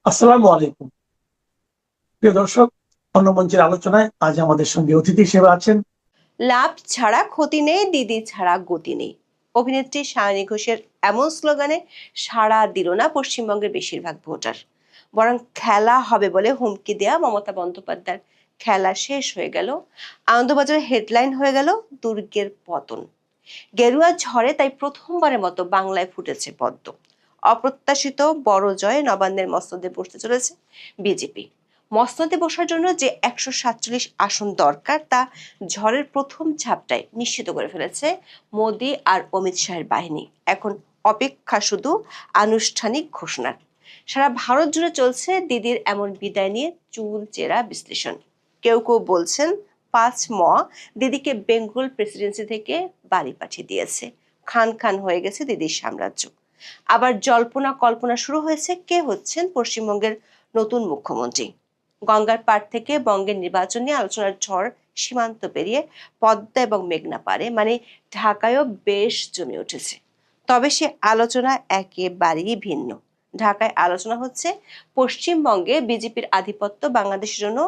আসসালামু আলাইকুম। প্রিয় দর্শক, অন্য মঞ্চের আলোচনায় আজ আমাদের সঙ্গে অতিথি হিসেবে আছেন লাভ ছাড়া ক্ষতি নেই, দিদি ছাড়া গতি নেই। অভিনেত্রী সায়নী ঘোষের এমন স্লোগানে সাড়া দিল না পশ্চিমবঙ্গের বেশিরভাগ ভোটার। বরং খেলা হবে বলে হুমকি দেয়া মমতা বন্দ্যোপাধ্যায়ের খেলা শেষ হয়ে গেল। আনন্দবাজারের হেডলাইন হয়ে গেল দুর্গের পতন। গেরুয়া ঝড়ে তাই প্রথমবারের মতো বাংলায় ফুটেছে পদ্ম। অপ্রত্যাশিত বড় জয়ে নবান্নের মসনদে বসতে চলেছে বিজেপি। মসনদে বসার জন্য যে 147 আসন দরকার তা ঝড়ের প্রথম ঝাপটায় নিশ্চিত করে ফেলেছে মোদি আর অমিত শাহের বাহিনী। এখন অপেক্ষা শুধু আনুষ্ঠানিক ঘোষণার। সারা ভারত জুড়ে চলছে দিদির এমন বিদায় নিয়ে চুল চেরা বিশ্লেষণ। কেউ কেউ বলছেন 5 দিদিকে বেঙ্গল প্রেসিডেন্সি থেকে বাড়ি পাঠিয়ে দিয়েছে, খান খান হয়ে গেছে দিদির সাম্রাজ্য। আবার জল্পনা কল্পনা শুরু হয়েছে কে হচ্ছেন পশ্চিমবঙ্গের নতুন মুখ্যমন্ত্রী। গঙ্গার পাড় থেকে বঙ্গের নির্বাচন নিয়ে আলোচনার ঝড় সীমান্ত পেরিয়ে পদ্মা এবং মেঘনা পারে, মানে ঢাকায়ও বেশ জমে উঠেছে। তবে সে আলোচনা একেবারেই ভিন্ন। ঢাকায় আলোচনা হচ্ছে পশ্চিমবঙ্গে বিজেপির আধিপত্য বাংলাদেশের জন্য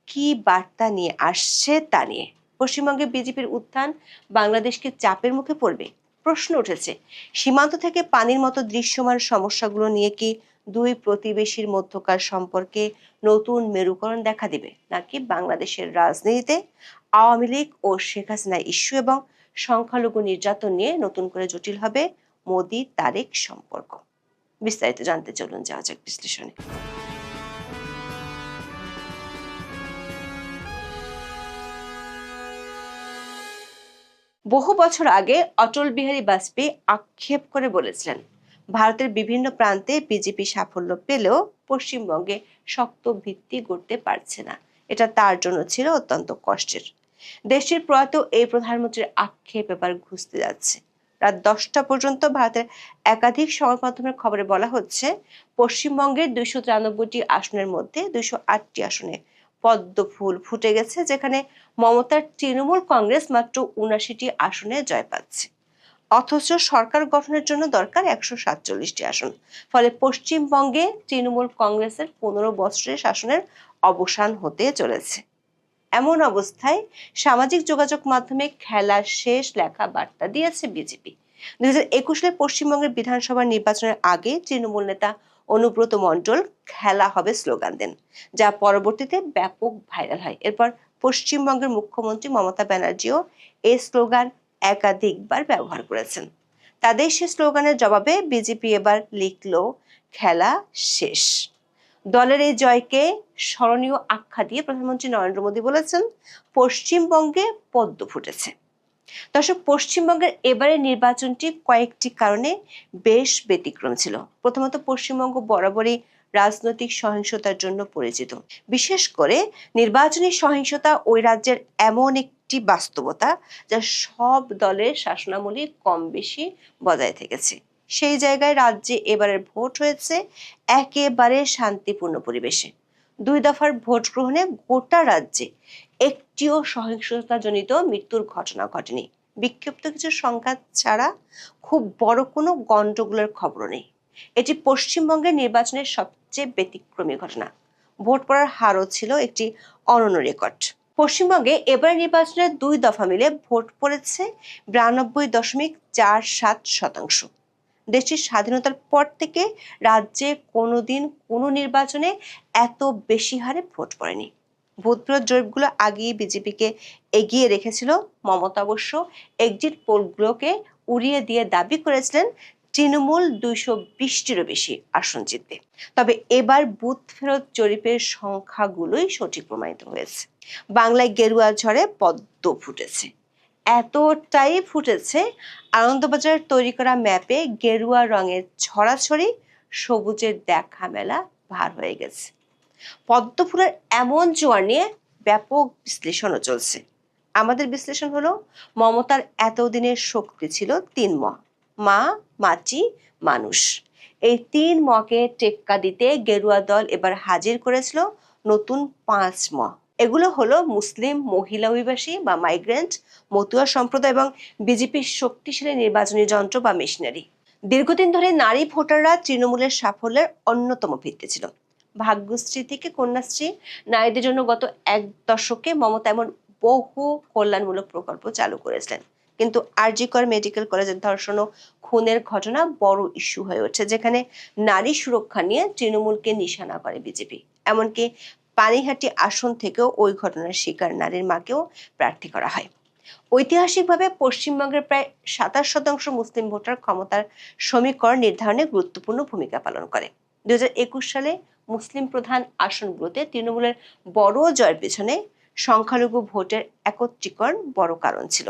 কি বার্তা নিয়ে আসছে তা নিয়ে। পশ্চিমবঙ্গে বিজেপির উত্থান বাংলাদেশকে চাপের মুখে পড়বে। প্রশ্ন উঠেছে, সীমান্ত থেকে পানির মতো দৃশ্যমান সমস্যাগুলো নিয়ে কি দুই প্রতিবেশীর মধ্যকার সম্পর্কে নতুন মেরুকরণ দেখা দিবে, নাকি বাংলাদেশের রাজনীতিতে আওয়ামী লীগ ও শেখ হাসিনা ইস্যু এবং সংখ্যালঘু নির্যাতন নিয়ে নতুন করে জটিল হবে মোদি তারেক সম্পর্ক। বিস্তারিত জানতে চলুন যাওয়া যাক বিশ্লেষণে। বহু বছর আগে অটল বিহারী বাজপেয়ী আক্ষেপ করে বলেছিলেন, ভারতের বিভিন্ন প্রান্তে বিজেপি সাফল্য পেলেও পশ্চিমবঙ্গে শক্ত ভিত্তি গড়তে পারছে না। এটা তার জন্য ছিল অত্যন্ত কষ্টের। দেশটির প্রয়াত এই প্রধানমন্ত্রীর আক্ষেপ এবার ঘুচতে যাচ্ছে। রাত 10টা পর্যন্ত ভারতের একাধিক সংবাদ মাধ্যমের খবরে বলা হচ্ছে, পশ্চিমবঙ্গের 293টি আসনের মধ্যে 208টি আসনে পদ্ম ফুল ফুটে গেছে, যেখানে মমতার তৃণমূল কংগ্রেস মাত্র 79টি আসনে জয় পাচ্ছে। অথচ সরকার গঠনের জন্য দরকার 147টি আসন। ফলে পশ্চিমবঙ্গে তৃণমূল কংগ্রেসের 15 বছরের শাসনের অবসান হতে চলেছে। এমন অবস্থায় সামাজিক যোগাযোগ মাধ্যমে খেলা শেষ লেখা বার্তা দিয়েছে বিজেপি। 2021 সালে পশ্চিমবঙ্গের বিধানসভা নির্বাচনের আগে তৃণমূল নেতা অনুব্রত মণ্ডল খেলা হবে স্লোগান দেন, যা পরবর্তীতে ব্যাপক ভাইরাল হয়। এরপর পশ্চিমবঙ্গের মুখ্যমন্ত্রী মমতা ব্যানার্জিও এই স্লোগান একাধিকবার ব্যবহার করেছেন। তাদের সে স্লোগানের জবাবে বিজেপি এবার লিখলো খেলা শেষ। দলের এই জয়কে স্মরণীয় আখ্যা দিয়ে প্রধানমন্ত্রী নরেন্দ্র মোদী বলেছেন, পশ্চিমবঙ্গে পদ্ম ফুটেছে। দর্শক, পশ্চিমবঙ্গের এবারের নির্বাচনটি কয়েকটি কারণে বেশ ব্যতিক্রম ছিল। প্রথমত, পশ্চিমবঙ্গ বরাবরই রাজনৈতিক সহিংসতার জন্য পরিচিত। বিশেষ করে নির্বাচনী সহিংসতা ওই রাজ্যের এমন একটি বাস্তবতা যা সব দলের শাসনামলে কম বেশি বজায় থেকেছে। সেই জায়গায় রাজ্যে এবারের ভোট হয়েছে একেবারে শান্তিপূর্ণ পরিবেশে। 2 দফার ভোট গ্রহণে গোটা রাজ্যে একটিও সহিংসতাজনিত মৃত্যুর ঘটনা ঘটেনি। বিক্ষিপ্ত কিছু সংঘাত ছাড়া খুব বড় কোনো গন্ডগোলের খবর নেই। এটি পশ্চিমবঙ্গের নির্বাচনের সবচেয়ে ব্যতিক্রমী ঘটনা। ভোট পড়ার হারও ছিল একটি অনন্য রেকর্ড। পশ্চিমবঙ্গে এবার নির্বাচনের 2 দফা মিলে ভোট পড়েছে 92.47%। দেশটির স্বাধীনতার পর থেকে রাজ্যে কোনোদিন কোনো নির্বাচনে এত বেশি হারে ভোট পড়েনি। ভোটবিরোধ জরিপগুলো আগেই বিজেপিকে এগিয়ে রেখেছিল। মমতা অবশ্য এক্সিট পোলগুলোকে উড়িয়ে দিয়ে দাবি করেছিলেন তৃণমূল 220টিরও বেশি আসন জিতবে। তবে এবার বুথ ফেরত জরিপের সংখ্যাগুলোই সঠিক প্রমাণিত হয়েছে। বাংলায় গেরুয়া ঝড়ে পদ্ম ফুটেছে। এতটাই ফুটেছে, আনন্দবাজারের তৈরি করা ম্যাপে গেরুয়া রঙের ছড়াছড়ি, সবুজের দেখা মেলা ভার হয়ে গেছে। পদ্ম ফুলের এমন জোয়ার নিয়ে ব্যাপক বিশ্লেষণও চলছে। আমাদের বিশ্লেষণ হলো, মমতার এতদিনের শক্তি ছিল 3 মা, মাটি, মানুষ। এই 3 কে টেক্কা দিতে গেরুয়া দল এবার হাজির করেছিল নতুন 5 এগুলো হলো মুসলিম মহিলা অভিবাসী বা মাইগ্রেন্ট, মতুয়া সম্প্রদায় এবং বিজেপির শক্তিশালী নির্বাচনী যন্ত্র বা মেশিনারি। দীর্ঘদিন ধরে নারী ভোটাররা তৃণমূলের সাফল্যের অন্যতম ভিত্তি ছিল। ভাগ্যশ্রী থেকে কন্যাশ্রী, নারীদের জন্য গত এক দশকে মমতা এমন বহু কল্যাণমূলক প্রকল্প চালু করেছিলেন। কিন্তু আরজি কর মেডিকেল কলেজের ধর্ষণ ও খুনের ঘটনা বড় ইস্যু হয়ে ওঠে, যেখানে নারী সুরক্ষা নিয়ে তৃণমূলকে নিশানা করে বিজেপি। এমনকি পানিহাটি আসন থেকেও ওই ঘটনার শিকার নারীর মাকেও প্রার্থী করা হয়। ঐতিহাসিকভাবে পশ্চিমবঙ্গের প্রায় 27% মুসলিম ভোটার ক্ষমতার সমীকরণ নির্ধারণে গুরুত্বপূর্ণ ভূমিকা পালন করে। 2021 সালে মুসলিম প্রধান আসনগুলোতে তৃণমূলের বড় জয়ের পেছনে সংখ্যালঘু ভোটের একত্রীকরণ বড় কারণ ছিল।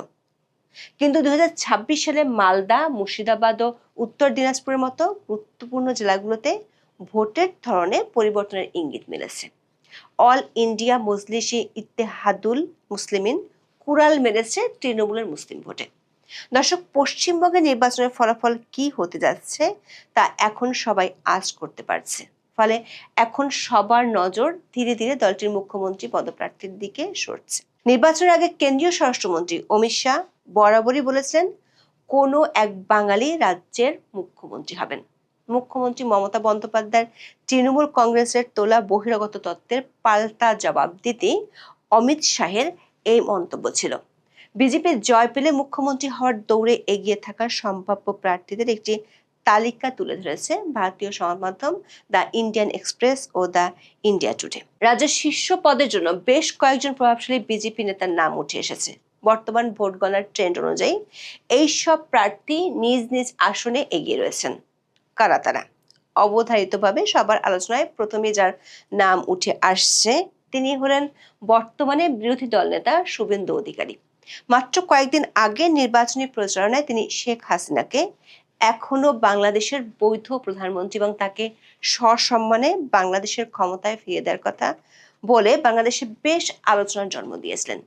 কিন্তু 2026 সালে মালদা, মুর্শিদাবাদ ও উত্তর দিনাজপুরের মতো গুরুত্বপূর্ণ জেলাগুলোতে ভোটের ধরনে পরিবর্তনের ইঙ্গিত মিলেছে। অল ইন্ডিয়া মজলিসে ইত্তেহাদুল মুসলিমিন কুড়াল মেরেছে তৃণমূলের মুসলিম ভোটে। দর্শক, পশ্চিমবঙ্গের নির্বাচনের ফলাফল কি হতে যাচ্ছে তা এখন সবাই আঁচ করতে পারছে। ফলে এখন সবার নজর ধীরে ধীরে দলটির মুখ্যমন্ত্রী পদপ্রার্থীর দিকে সরছে। নির্বাচনের আগে কেন্দ্রীয় স্বরাষ্ট্রমন্ত্রী অমিত শাহ বরাবরই বলেছেন কোনো এক বাঙালি রাজ্যের মুখ্যমন্ত্রী হবেন। মুখ্যমন্ত্রী মমতা বন্দ্যোপাধ্যায়ের তৃণমূল কংগ্রেসের তোলা বহিরাগত তত্ত্বের পাল্টা জবাব দিতেই অমিত শাহের এই মন্তব্য ছিল। বিজেপির জয় পেলে মুখ্যমন্ত্রী হওয়ার দৌড়ে এগিয়ে থাকা সম্ভাব্য প্রার্থীদের একটি তালিকা তুলে ধরেছে ভারতীয় সংবাদ মাধ্যম দ্য ইন্ডিয়ান এক্সপ্রেস ও দ্য ইন্ডিয়া টুডে। রাজ্যের শীর্ষ পদের জন্য বেশ কয়েকজন প্রভাবশালী বিজেপি নেতার নাম উঠে এসেছে। বর্তমান ভোট গণনার ট্রেন্ড অনুযায়ী এই সব প্রার্থী নিজ নিজ আসনে এগিয়ে রয়েছেন। কারা তারা? অবধারিতভাবে সবার আলোচনায় প্রথমে যার নাম উঠে আসছে তিনি হলেন বর্তমানে বিরোধী দল নেতা শুভেন্দু অধিকারী। মাত্র কয়েকদিন আগে নির্বাচনী প্রচারণায় তিনি শেখ হাসিনাকে এখনো বাংলাদেশের বৈধ প্রধানমন্ত্রী এবং তাকে সসম্মানে বাংলাদেশের ক্ষমতায় ফিরিয়ে দেওয়ার কথা বলে বাংলাদেশে বেশ আলোচনার জন্ম দিয়েছিলেন।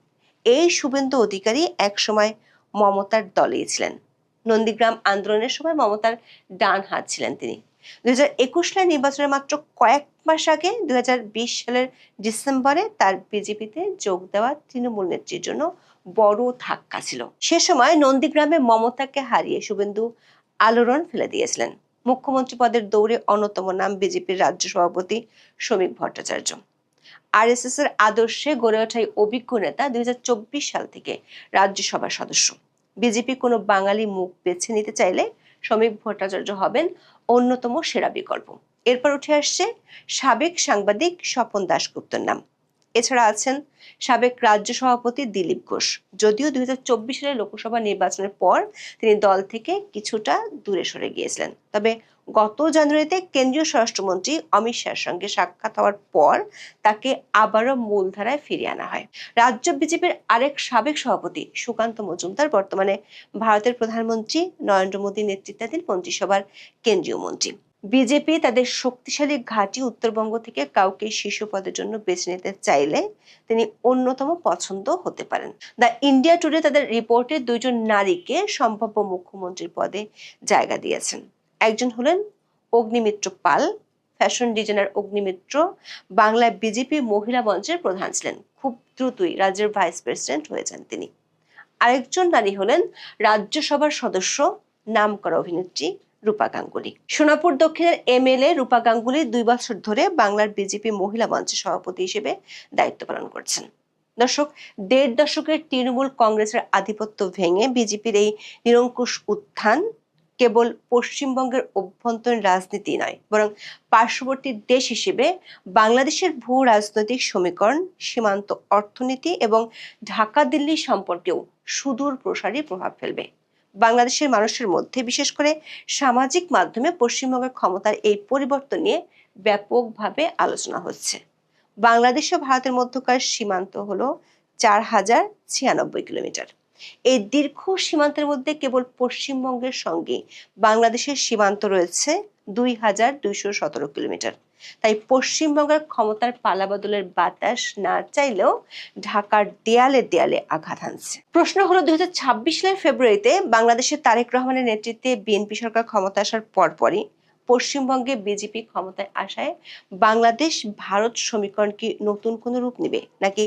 এই শুভেন্দু অধিকারী একসময় মমতার দলেই ছিলেন। নন্দীগ্রাম আন্দোলনের সময় মমতার ডান হাত ছিলেন তিনি। 2021 সালের নির্বাচনের মাত্র কয়েক মাস আগে 2020 সালের ডিসেম্বরে তার বিজেপিতে যোগ দেওয়া তৃণমূল নেত্রীর জন্য বড় ধাক্কা ছিল। সে সময় নন্দীগ্রামে মমতাকে হারিয়ে শুভেন্দু আলোড়ন ফেলে দিয়েছিলেন। মুখ্যমন্ত্রী পদের দৌড়ে অন্যতম নাম বিজেপির রাজ্য সভাপতি শ্রমিক ভট্টাচার্য। আরএসএস এর আদর্শে গড়ে ওঠা অভিজ্ঞ নেতা 2024 সাল থেকে রাজ্যসভার সদস্য। বিজেপি কোনো বাঙালি মুখ বেছে নিতে চাইলে শ্রমিক ভট্টাচার্য হবেন অন্যতম সেরা বিকল্প। এরপর উঠে আসছে সাবেক সাংবাদিক স্বপন দাশগুপ্তর নাম। এছাড়া আছেন সাবেক রাজ্য সভাপতি দিলীপ ঘোষ। যদিও 2024 সালের লোকসভা নির্বাচনের পর তিনি দল থেকে কিছুটা দূরে সরে গিয়েছিলেন, তবে গত জানুয়ারিতে কেন্দ্রীয় স্বরাষ্ট্রমন্ত্রী অমিত শাহের সঙ্গে সাক্ষাৎ হওয়ার পর তাকে আবারও মূলধারায় ফিরিয়ে আনা হয়। রাজ্য বিজেপির আরেক সাবেক সভাপতি সুকান্ত মজুমদার বর্তমানে ভারতের প্রধানমন্ত্রী নরেন্দ্র মোদী নেতৃত্বাধীন মন্ত্রিসভার কেন্দ্রীয় মন্ত্রী। বিজেপি তাদের শক্তিশালী ঘাঁটি উত্তরবঙ্গ থেকে কাউকে শীর্ষ পদের জন্য বেছে নিতে চাইলে তিনি অন্যতম পছন্দ হতে পারেন। দ্য ইন্ডিয়া টুডে তাদের রিপোর্টে দুইজন নারীকে সম্ভাব্য মুখ্যমন্ত্রীর পদে জায়গা দিয়েছেন। একজন হলেন অগ্নিমিত্র পাল। ফ্যাশন ডিজাইনার অগ্নিমিত্র বাংলায় বিজেপি মহিলা মঞ্চের প্রধান ছিলেন। খুব দ্রুতই রাজ্যের ভাইস প্রেসিডেন্ট হয়েছেন তিনি। আরেকজন নারী হলেন রাজ্যসভার সদস্য নামকরা অভিনেত্রী রূপা গাঙ্গুলি। সোনাপুর দক্ষিণের এমএলএ রূপা গাঙ্গুলি 2 বছর ধরে বাংলার বিজেপি মহিলা মঞ্চের সভাপতি হিসেবে দায়িত্ব পালন করছেন। দর্শক, 1.5 দশকের তৃণমূল কংগ্রেসের আধিপত্য ভেঙে বিজেপির এই নিরঙ্কুশ উত্থান কেবল পশ্চিমবঙ্গের অভ্যন্তরীণ রাজনীতি নয়, বরং পার্শ্ববর্তী দেশ হিসেবে বাংলাদেশের ভূ রাজনৈতিক সমীকরণ, সীমান্ত অর্থনীতি এবং ঢাকা দিল্লি সম্পর্কেও সুদূর প্রসারী প্রভাব ফেলবে। বাংলাদেশের মানুষের মধ্যে বিশেষ করে সামাজিক মাধ্যমে পশ্চিমবঙ্গের ক্ষমতার এই পরিবর্তন নিয়ে ব্যাপকভাবে আলোচনা হচ্ছে। বাংলাদেশ ও ভারতের মধ্যকার সীমান্ত হলো 4096 কিলোমিটার। এই দীর্ঘ সীমান্তের মধ্যে কেবল পশ্চিমবঙ্গের সঙ্গে বাংলাদেশের সীমান্ত রয়েছে 2217 কিলোমিটার। তাই পশ্চিমবঙ্গের ক্ষমতার পালাবদলের বাতাস না চাইলেও ঢাকার দেয়ালে দেয়ালে আঘাত হানছে। প্রশ্ন হলো 2026 সালের ফেব্রুয়ারিতে বাংলাদেশের তারেক রহমানের নেতৃত্বে বিএনপি সরকার ক্ষমতা আসার পরপরই পশ্চিমবঙ্গে বিজেপি ক্ষমতায় আসায় বাংলাদেশ ভারত সমীকরণ কি নতুন কোনো রূপ নেবে, নাকি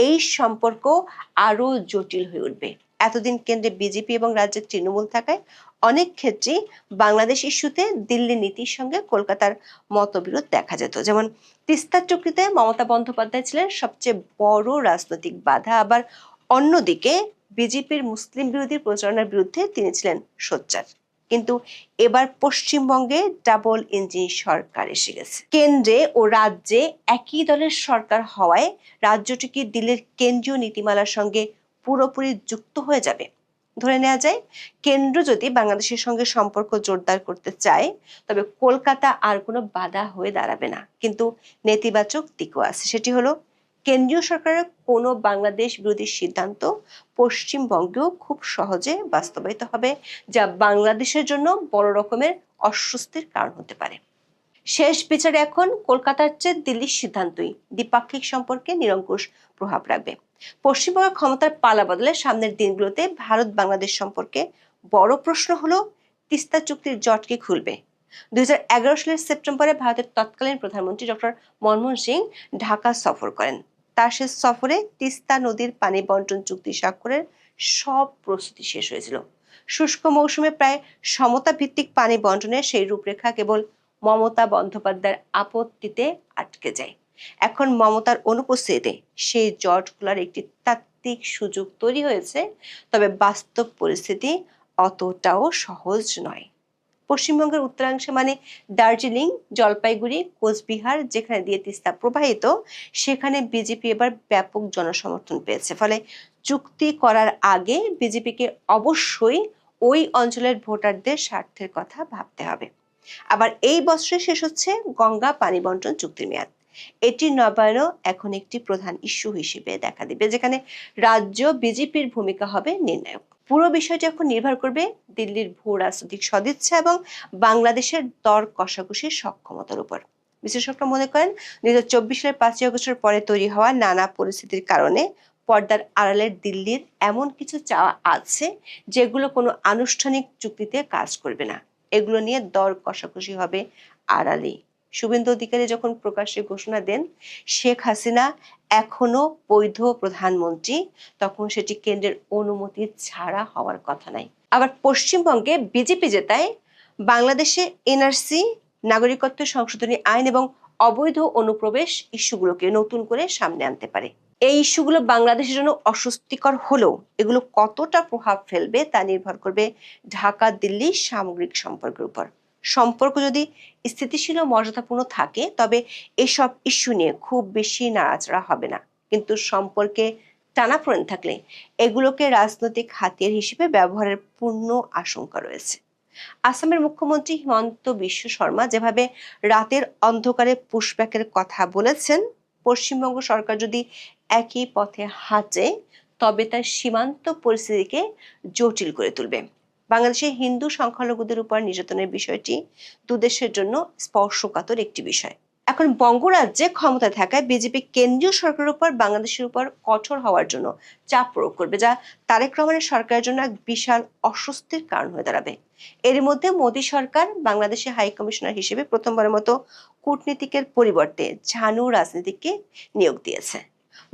এই সম্পর্ক আরো জটিল হয়ে উঠবে? এতদিন কেন্দ্রে বিজেপি এবং রাজ্যের তৃণমূল থাকায় অনেক ক্ষেত্রেই বাংলাদেশ ইস্যুতে দিল্লি নীতির সঙ্গে কলকাতার মতবিরোধ দেখা যেত। যেমন তিস্তা চুক্তিতে মমতা বন্দ্যোপাধ্যায় ছিলেন সবচেয়ে বড় রাজনৈতিক বাধা, আবার অন্যদিকে বিজেপির মুসলিম বিরোধী প্রচারণার বিরুদ্ধে তিনি ছিলেন সোচ্চার। কিন্তু এবার পশ্চিমবঙ্গে ডাবল ইঞ্জিন সরকার এসে গেছে। কেন্দ্রে ও রাজ্যে একই দলের সরকার হওয়ায় রাজ্যটি কি দিল্লির কেন্দ্রীয় নীতিমালার সঙ্গে পুরোপুরি যুক্ত হয়ে যাবে? ধরে নেওয়া যায়, কেন্দ্র যদি বাংলাদেশের সঙ্গে সম্পর্ক জোরদার করতে চায়, তবে কলকাতা আর কোনো বাধা হয়ে দাঁড়াবে না। কিন্তু নেতিবাচক দিকও আছে, সেটি হলো কেন্দ্রীয় সরকারের কোনো বাংলাদেশ বিরোধী সিদ্ধান্ত পশ্চিমবঙ্গেও খুব সহজে বাস্তবায়িত হবে, যা বাংলাদেশের জন্য বড় রকমের অস্বস্তির কারণ হতে পারে। শেষ বিচারে এখন কলকাতার চেয়ে দিল্লির সিদ্ধান্তই দ্বিপাক্ষিক সম্পর্কে নিরঙ্কুশ প্রভাব রাখবে। পশ্চিমবঙ্গের ক্ষমতার পালা বদলে সামনের দিনগুলোতে ভারত বাংলাদেশ সম্পর্কে বড় প্রশ্ন হলো তিস্তা চুক্তির জট কি খুলবে। 2011 সালের সেপ্টেম্বরে ভারতের তৎকালীন প্রধানমন্ত্রী ডক্টর মনমোহন সিং ঢাকা সফর করেন। তার শেষ সফরে তিস্তা নদীর পানি বন্টন চুক্তি স্বাক্ষরের সব প্রস্তুতি শেষ হয়েছিল। শুষ্ক মৌসুমে প্রায় সমতা ভিত্তিক পানি বন্টনের সেই রূপরেখা কেবল মমতা বন্দ্যোপাধ্যায়ের আপত্তিতে আটকে যায়। এখন মমতার অনুপস্থিতিতে সেই জট খোলার একটি তাত্ত্বিক সুযোগ তৈরি হয়েছে, তবে বাস্তব পরিস্থিতি অতটাও সহজ নয়। পশ্চিমবঙ্গের উত্তরাংশে মানে দার্জিলিং, জলপাইগুড়ি, কোচবিহার, যেখানে দিয়ে তিস্তা প্রবাহিত, সেখানে বিজেপি এবার ব্যাপক জনসমর্থন পেয়েছে। ফলে চুক্তি করার আগে বিজেপিকে অবশ্যই ওই অঞ্চলের ভোটারদের স্বার্থের কথা ভাবতে হবে। আবার এই বছরে শেষ হচ্ছে গঙ্গা পানি বন্টন চুক্তির মেয়াদ। এটির নবায়নও এখন একটি প্রধান ইস্যু হিসেবে দেখা দিবে, যেখানে রাজ্য বিজেপির ভূমিকা হবে নির্ণায়ক। পুরো বিষয়টি এখন নির্ভর করবে দিল্লির ভূ রাজনৈতিক সদিচ্ছা এবং বাংলাদেশের দর কষাকষির সক্ষমতার উপর। বিশেষজ্ঞরা মনে করেন 2024 সালের 5ই আগস্টের পরে তৈরি হওয়া নানা পরিস্থিতির কারণে পর্দার আড়ালের দিল্লির এমন কিছু চাওয়া আছে যেগুলো কোনো আনুষ্ঠানিক চুক্তিতে কাজ করবে না। এগুলো নিয়ে দর কষাকষি হবে আড়ালে। শুভেন্দু অধিকারী যখন প্রকাশ্যে ঘোষণা দেন শেখ হাসিনা এখনো বৈধ প্রধানমন্ত্রী, তখন সেটি কেন্দ্রের অনুমতি ছাড়া হওয়ার কথা নাই। আবার পশ্চিমবঙ্গে বিজেপি জেতায় বাংলাদেশে এনআরসি, নাগরিকত্ব সংশোধনী আইন এবং অবৈধ অনুপ্রবেশ ইস্যুগুলোকে নতুন করে সামনে আনতে পারে। এই ইস্যুগুলো বাংলাদেশের জন্য অস্বস্তিকর হলেও এগুলো কতটা প্রভাব ফেলবে তা নির্ভর করবে ঢাকা দিল্লি সামগ্রিক সম্পর্কের উপর। সম্পর্ক যদি স্থিতিশীল ও মর্যাদাপূর্ণ থাকে, তবে এসব ইস্যু নিয়ে খুব বেশি নাড়াচাড়া হবে না। কিন্তু সম্পর্কে টানাপোড়েন থাকলে এগুলোকে রাজনৈতিক হাতিয়ার হিসেবে ব্যবহারের পূর্ণ আশঙ্কা রয়েছে। আসামের মুখ্যমন্ত্রী হিমন্ত বিশ্ব শর্মা যেভাবে রাতের অন্ধকারে পুশব্যাকের কথা বলেছেন, পশ্চিমবঙ্গ সরকার যদি একই পথে হাঁটে তবে তার সীমান্ত পরিস্থিতিকে জটিল করে তুলবে। বাংলাদেশের হিন্দু সংখ্যালঘুদের উপর নির্যাতনের বিষয়টি দুদেশের জন্য স্পর্শকাতর একটি বিষয়। এখন বঙ্গরাজ্যে ক্ষমতায় থাকায় বিজেপি কেন্দ্রীয় সরকারের উপর বাংলাদেশের উপর কঠোর হওয়ার জন্য চাপ প্রয়োগ করবে, যা তারেক রহমানের সরকারের জন্য এক বিশাল অস্বস্তির কারণ হয়ে দাঁড়াবে। এর মধ্যে মোদী সরকার বাংলাদেশে হাই কমিশনার হিসেবে প্রথমবারের মতো কূটনীতিকের পরিবর্তে ঝানু রাজনীতিককে নিয়োগ দিয়েছে।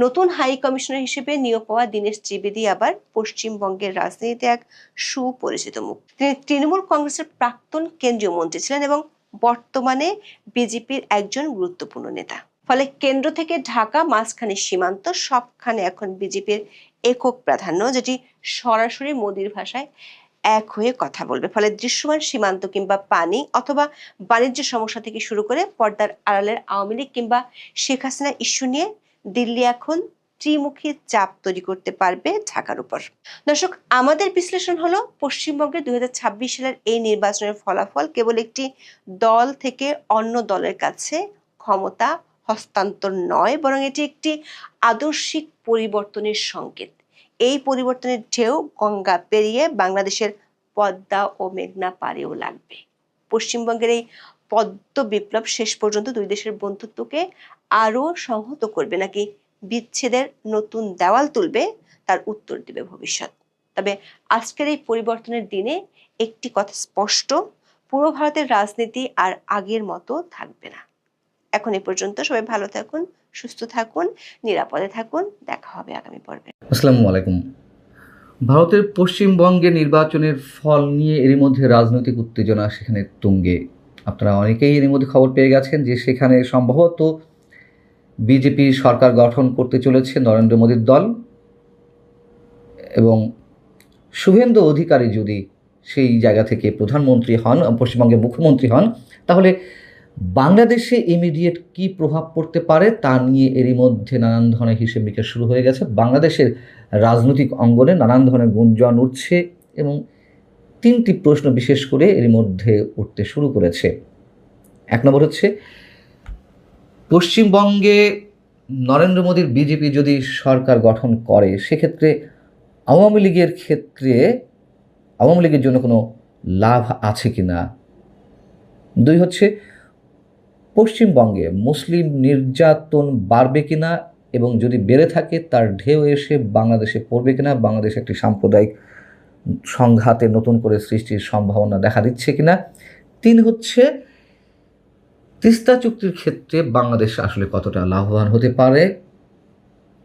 নতুন হাই কমিশনার হিসেবে নিয়োগ পাওয়া দীনেশ ত্রিবেদী আবার পশ্চিমবঙ্গের রাজনীতিতে এক সুপরিচিত মুখ। তিনি তৃণমূল কংগ্রেসের প্রাক্তন কেন্দ্রীয় মন্ত্রী ছিলেন এবং বর্তমানে বিজেপির একজন গুরুত্বপূর্ণ নেতা। ফলে কেন্দ্র থেকে ঢাকা, মাঝখানে সীমান্ত, সবখানে এখন বিজেপির একক প্রাধান্য, যেটি সরাসরি মোদির ভাষায় এক হয়ে কথা বলবে। ফলে দৃশ্যমান সীমান্ত কিংবা পানি অথবা বাণিজ্য সমস্যা থেকে শুরু করে পর্দার আড়ালের আওয়ামী লীগ কিংবা শেখ হাসিনা ইস্যু নিয়ে দিল্লি এখন ত্রিমুখী চাপ তৈরি করতে পারবে ঢাকার উপর। দর্শক, আমাদের বিশ্লেষণ হলো পশ্চিমবঙ্গের 2026 সালের এই নির্বাচনের ফলাফল কেবল একটি দল থেকে অন্য দলের কাছে ক্ষমতা হস্তান্তর নয়, বরং এটি একটি আদর্শিক পরিবর্তনের সংকেত। এই পরিবর্তনের ঢেউ গঙ্গা পেরিয়ে বাংলাদেশের পদ্মা ও মেঘনা পাড়েও লাগবে। পশ্চিমবঙ্গের এই পদ্ম বিপ্লব শেষ পর্যন্ত দুই দেশের বন্ধুত্বকে আরো সংহত করবে নাকি বিচ্ছেদের নতুন দেওয়াল তুলবে, তার উত্তর দিবে ভবিষ্যৎ। তবে আজকের এই পরিবর্তনের দিনে একটি কথা স্পষ্ট, পূর্ব ভারতের রাজনীতি আর আগের মতো থাকবে না। এখন এ পর্যন্ত, সবাই ভালো থাকুন, সুস্থ থাকুন, নিরাপদে থাকুন। দেখা হবে আগামী পর্বে। আসসালামু আলাইকুম। ভারতের পশ্চিমবঙ্গে নির্বাচনের ফল নিয়ে এরই মধ্যে রাজনৈতিক উত্তেজনা সেখানে তুঙ্গে। আপনারা অনেকেই এরই মধ্যে খবর পেয়ে গেছেন যে সেখানে সম্ভবত বিজেপি সরকার গঠন করতে চলেছে নরেন্দ্র মোদীর দল, এবং শুভেন্দু অধিকারী যদি সেই জায়গা থেকে প্রধানমন্ত্রী হন, পশ্চিমবঙ্গের মুখ্যমন্ত্রী হন, তাহলে বাংলাদেশে ইমিডিয়েট কী প্রভাব পড়তে পারে তা নিয়ে এরই মধ্যে নানান ধরনের হিসেব নিকেশ শুরু হয়ে গেছে। বাংলাদেশের রাজনৈতিক অঙ্গনে নানান ধরনের গুঞ্জন উঠছে এবং তিনটি প্রশ্ন বিশেষ করে এরই মধ্যে উঠতে শুরু করেছে। এক নম্বর হচ্ছে, পশ্চিমবঙ্গে নরেন্দ্র মোদীর বিজেপি যদি সরকার গঠন করে সেক্ষেত্রে আওয়ামী লীগের জন্য কোনো লাভ আছে কি না। দুই হচ্ছে, পশ্চিমবঙ্গে মুসলিম নির্যাতন বাড়বে কিনা এবং যদি বেড়ে থাকে তার ঢেউ এসে বাংলাদেশে পড়বে কিনা, বাংলাদেশে একটি সাম্প্রদায়িক সংঘাতে নতুন করে সৃষ্টির সম্ভাবনা দেখা দিচ্ছে কিনা। তিন হচ্ছে, তিস্তা চুক্তির ক্ষেত্রে বাংলাদেশ আসলে কতটা লাভবান হতে পারে,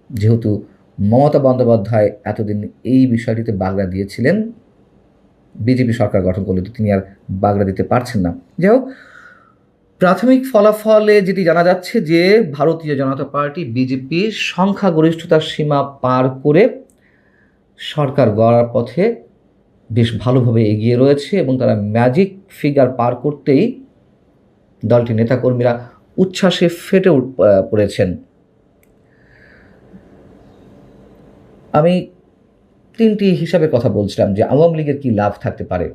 যেহেতু মমতা বন্দ্যোপাধ্যায় এতদিন এই বিষয়টিতে বাগড়া দিয়েছিলেন, বিজেপি সরকার গঠন করলে তো তিনি আর বাগড়া দিতে পারছেন না। যাই হোক, প্রাথমিক ফলাফলে যেটি জানা যাচ্ছে যে ভারতীয় জনতা পার্টি বিজেপি সংখ্যাগরিষ্ঠতার সীমা পার করে সরকার গড়ার পথে বেশ ভালোভাবে এগিয়ে রয়েছে এবং তারা ম্যাজিক ফিগার পার করতেই দলটির নেতাকর্মীরা উচ্ছ্বাসে ফেটে পড়েছেন। আমি তিনটি হিসাবে কথা বলছিলাম যে আওয়ামী লীগের কী লাভ থাকতে পারে।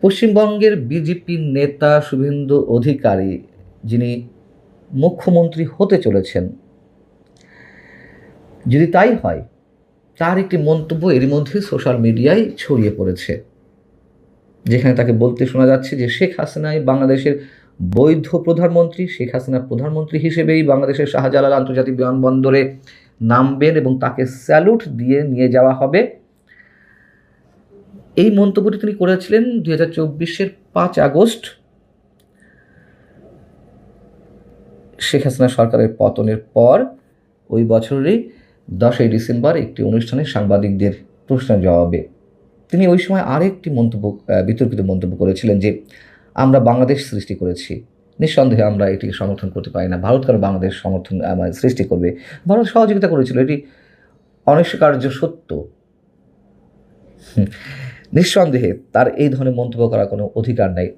পশ্চিমবঙ্গের বিজেপির নেতা শুভেন্দু অধিকারী, যিনি মুখ্যমন্ত্রী হতে চলেছেন, যদি তাই হয়, তার একটি মন্তব্য এরই মধ্যে সোশ্যাল মিডিয়ায় ছড়িয়ে পড়েছে, যেখানে তাকে বলতে শোনা যাচ্ছে যে শেখ হাসিনাই বাংলাদেশের বৈধ প্রধানমন্ত্রী, শেখ হাসিনা প্রধানমন্ত্রী হিসেবেই বাংলাদেশের শাহজালাল আন্তর্জাতিক বিমানবন্দরে নামবেন এবং তাকে স্যালুট দিয়ে নিয়ে যাওয়া হবে। এই মন্তব্যটি তিনি করেছিলেন 2024-এর 5 আগস্ট, শেখ হাসিনা সরকারের পতনের পর ওই বছরেরই 10ই ডিসেম্বর একটি অনুষ্ঠানে সাংবাদিকদের প্রশ্নের জবাবে তিনি ওই সময় আরেকটি বিতর্কিত মন্তব্য করেছিলেন যে আমরা বাংলাদেশ সৃষ্টি করেছি, নিঃসন্দেহে আমরা এটিকে সমর্থন করতে পারি না, ভারত কেন বাংলাদেশ সৃষ্টি করবে, ভারত সহযোগিতা করেছিল, এটি অনস্বীকার্য সত্য। নিঃসন্দেহে তার এই ধরনের মন্তব্য করার কোনো অধিকার নেই।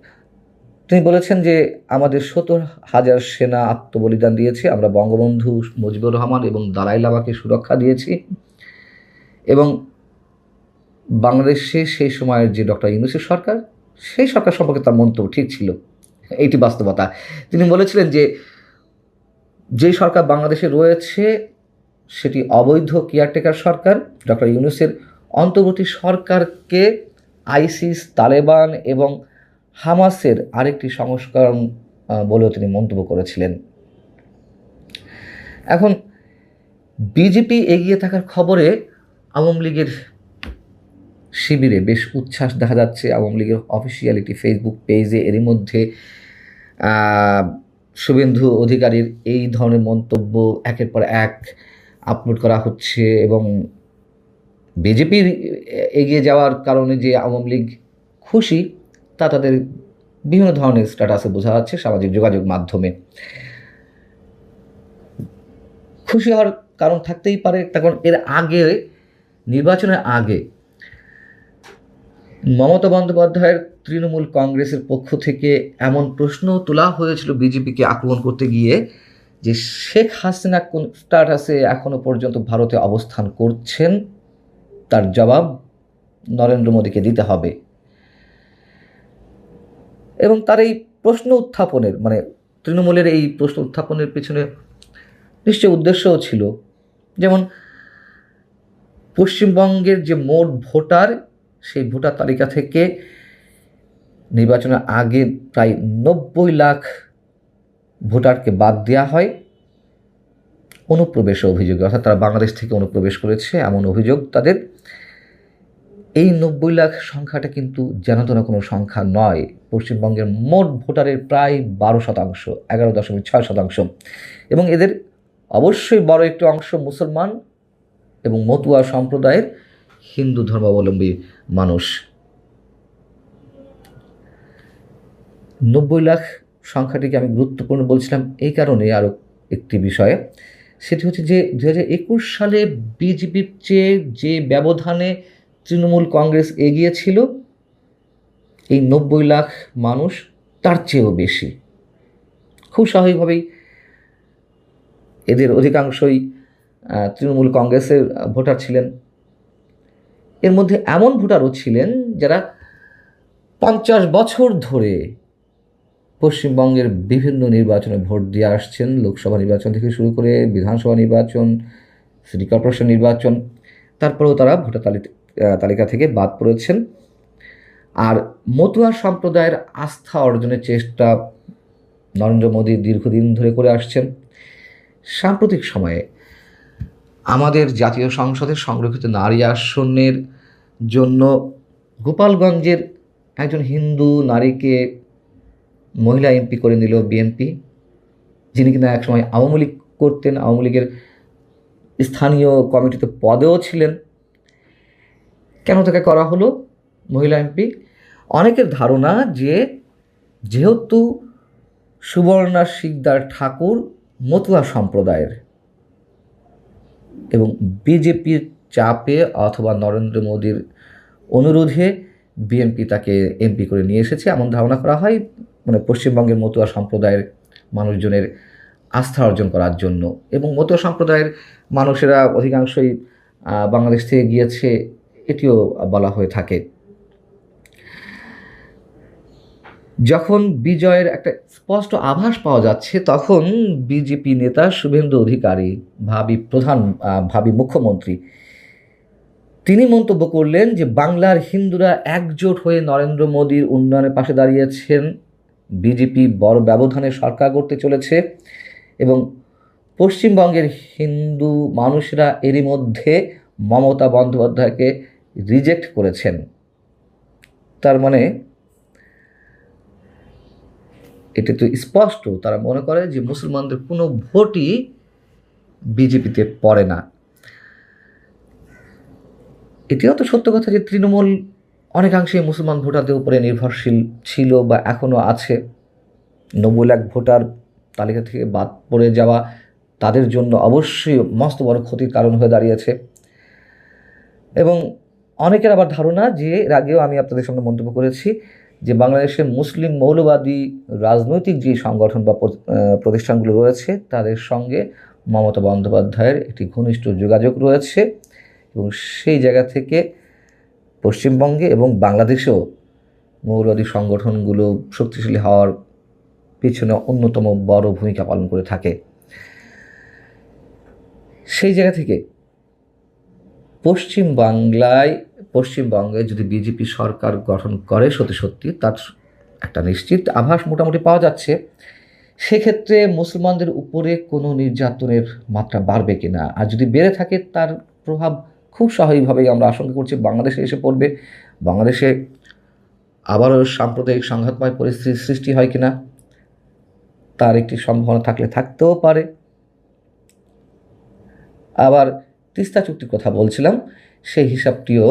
তিনি বলেছেন যে আমাদের 70,000 সেনা আত্মবলিদান দিয়েছে, আমরা বঙ্গবন্ধু মুজিবুর রহমান এবং দালাই লামাকে সুরক্ষা দিয়েছি, এবং বাংলাদেশে সেই সময়ের যে ডক্টর ইউনূসের সরকার, সেই সরকার সম্পর্কে তার মন্তব্য ঠিক ছিল, এইটি বাস্তবতা। তিনি বলেছিলেন যে যেই সরকার বাংলাদেশে রয়েছে সেটি অবৈধ কেয়ারটেকার সরকার, ডক্টর ইউনূসের অন্তর্বর্তী সরকারকে আইসিস, তালেবান এবং হামাসের আরেকটি সংস্করণ বলেও তিনি মন্তব্য করেছিলেন। এখন বিজেপি এগিয়ে থাকার খবরে আওয়ামী লীগের শিবিরে বেশ উচ্ছ্বাস দেখা যাচ্ছে। আওয়ামী লীগের অফিসিয়াল একটি ফেসবুক পেজে এরই মধ্যে শুভেন্দু অধিকারীর এই ধরনের মন্তব্য একের পর এক আপলোড করা হচ্ছে এবং বিজেপির এগিয়ে যাওয়ার কারণে যে আওয়ামী লীগ খুশি তা তাদের বিভিন্ন ধরনের স্ট্যাটাসে বোঝা যাচ্ছে, সামাজিক যোগাযোগ মাধ্যমে। খুশি হওয়ার কারণ থাকতেই পারে, কারণ এর আগে, নির্বাচনের আগে মমতা বন্দ্যোপাধ্যায়ের তৃণমূল কংগ্রেসের পক্ষ থেকে এমন প্রশ্ন তোলা হয়েছিল বিজেপিকে আক্রমণ করতে গিয়ে যে শেখ হাসিনা কোন স্ট্যাটাসে এখনো পর্যন্ত ভারতে অবস্থান করছেন তার জবাব নরেন্দ্র মোদীকে দিতে হবে। এবং তার এই প্রশ্ন উত্থাপনের, তৃণমূলের এই প্রশ্ন উত্থাপনের পেছনে নিশ্চয় উদ্দেশ্যও ছিল, যেমন পশ্চিমবঙ্গের যে মোট ভোটার, সেই ভোটার তালিকা থেকে নির্বাচনের আগে প্রায় 90 লাখ ভোটারকে বাদ দেওয়া হয় অনুপ্রবেশের অভিযোগে, অর্থাৎ তারা বাংলাদেশ থেকে অনুপ্রবেশ করেছে এমন অভিযোগ তাদের। এই 90 লাখ সংখ্যাটা কিন্তু যেন কোনো সংখ্যা নয়। পশ্চিমবঙ্গের মোট ভোটারের প্রায় 12%, 11.6%, এবং এদের অবশ্যই বড় একটি অংশ মুসলমান এবং মতুয়া সম্প্রদায়ের, হিন্দু ধর্মাবলম্বী মানুষ। 90 লাখ সংখ্যাটিকে আমি গুরুত্বপূর্ণ বলছিলাম এই কারণে, আরও একটি বিষয়ে, সেটি হচ্ছে যে 2021 সালে বিজেপির চেয়ে যে ব্যবধানে তৃণমূল কংগ্রেস এগিয়েছিল, এই 90 লাখ মানুষ তার চেয়েও বেশি। খুব স্বাভাবিকভাবেই এদের অধিকাংশই তৃণমূল কংগ্রেসের ভোটার ছিলেন। এর মধ্যে এমন ভোটারও ছিলেন যারা 50 বছর ধরে পশ্চিমবঙ্গের বিভিন্ন নির্বাচনে ভোট দিয়ে আসছেন, লোকসভা নির্বাচন থেকে শুরু করে বিধানসভা নির্বাচন, সিটি কর্পোরেশন নির্বাচন, তারপরেও তারা ভোটার তালিকা থেকে বাদ পড়েছেন। আর মতুয়া সম্প্রদায়ের আস্থা অর্জনের চেষ্টা নরেন্দ্র মোদী দীর্ঘদিন ধরে করে আসছেন। সাম্প্রতিক সময়ে আমাদের জাতীয় সংসদের সংরক্ষিত নারী আসনের জন্য গোপালগঞ্জের একজন হিন্দু নারীকে মহিলা এমপি করে নিল বিএনপি, যিনি কিনা একসময় আওয়ামী লীগ করতেন, আওয়ামী লীগের স্থানীয় কমিটিতে পদেও ছিলেন। কেন তাকে করা হলো মহিলা এমপি? অনেকের ধারণা যে যেহেতু সুবর্ণা শিকদার ঠাকুর মতুয়া সম্প্রদায়ের এবং বিজেপির চাপে অথবা নরেন্দ্র মোদীর অনুরোধে বিএনপি তাকে এমপি করে নিয়ে এসেছে, এমন ধারণা করা হয়, মানে পশ্চিমবঙ্গের মতুয়া সম্প্রদায়ের মানুষজনের আস্থা অর্জন করার জন্য। এবং মতুয়া সম্প্রদায়ের মানুষেরা অধিকাংশই বাংলাদেশ থেকে গিয়েছে, এটিও বলা হয়ে থাকে। যখন বিজয়ের একটা স্পষ্ট আভাস পাওয়া যাচ্ছে, তখন বিজেপি নেতা শুভেন্দু অধিকারী, ভাবি মুখ্যমন্ত্রী, তিনি মন্তব্য করলেন যে বাংলার হিন্দুরা একজোট হয়ে নরেন্দ্র মোদীর উন্নয়নের পাশে দাঁড়িয়েছেন, বিজেপি বড় ব্যবধানে সরকার গড়তে চলেছে এবং পশ্চিমবঙ্গের হিন্দু মানুষরা এরই মধ্যে মমতা বন্দ্যোপাধ্যায়কে রিজেক্ট করেছেন। তার মানে এটা তো স্পষ্ট, তারা মনে করে যে মুসলমানদের কোনো ভোটই বিজেপিতে পড়ে না। এটিও তো সত্য কথা যে তৃণমূল অনেকাংশেই মুসলমান ভোটারদের উপরে নির্ভরশীল ছিল বা এখনও আছে। 90 লাখ ভোটার তালিকা থেকে বাদ পড়ে যাওয়া তাদের জন্য অবশ্যই মস্ত বড় ক্ষতির কারণ হয়ে দাঁড়িয়েছে। এবং অনেকের আবার ধারণা, যে এর আগেও আমি আপনাদের সামনে মন্তব্য করেছি, যে বাংলাদেশের মুসলিম মৌলবাদী রাজনৈতিক যে সংগঠন বা প্রতিষ্ঠানগুলো রয়েছে তাদের সঙ্গে মমতা বন্দ্যোপাধ্যায়ের একটি ঘনিষ্ঠ যোগাযোগ রয়েছে এবং সেই জায়গা থেকে পশ্চিমবঙ্গে এবং বাংলাদেশেও মৌলবাদী সংগঠনগুলো শক্তিশালী হওয়ার পিছনে অন্যতম বড় ভূমিকা পালন করে থাকে। সেই জায়গা থেকে পশ্চিমবঙ্গে যদি বিজেপি সরকার গঠন করে সত্যি তার একটা নিশ্চিত আভাস মোটামুটি পাওয়া যাচ্ছে। সেক্ষেত্রে মুসলমানদের উপরে কোনো নির্যাতনের মাত্রা বাড়বে কিনা, আর যদি বেড়ে থাকে তার প্রভাব খুব স্বাভাবিকভাবেই আমরা আশঙ্কা করছি বাংলাদেশে এসে পড়বে। বাংলাদেশে আবারও সাম্প্রদায়িক সংঘাতময় পরিস্থিতির সৃষ্টি হয় কিনা তার একটি সম্ভাবনা থাকতেও পারে। আবার তিস্তা চুক্তির কথা বলছিলাম, সেই হিসাবটিও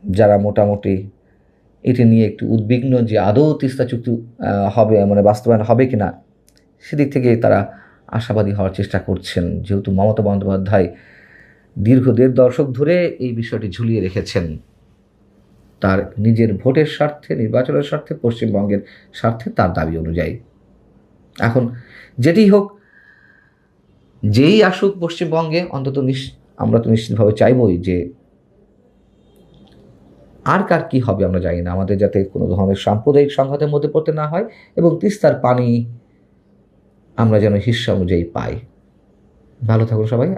যারা মোটামুটি এটি নিয়ে একটু উদ্বিগ্ন যে আদৌ তিস্তা চুক্তি হবে, মানে বাস্তবায়ন হবে কিনা, সেদিক থেকে তারা আশাবাদী হওয়ার চেষ্টা করছেন, যেহেতু মমতা বন্দ্যোপাধ্যায় দীর্ঘ 1.5 দশক ধরে এই বিষয়টি ঝুলিয়ে রেখেছেন তার নিজের ভোটের স্বার্থে, নির্বাচনের স্বার্থে, পশ্চিমবঙ্গের স্বার্থে, তার দাবি অনুযায়ী। এখন যেটি হোক, যেই আসুক পশ্চিমবঙ্গে, অন্তত আমরা তো নিশ্চিতভাবে চাইবই যে আর কার কী হবে আমরা জানি না, আমাদের যাতে কোনো ধরনের সাম্প্রদায়িক সংঘাতের মধ্যে পড়তে না হয় এবং তিস্তার পানি আমরা যেন হিস্সা অনুযায়ী পাই। ভালো থাকুন সবাই।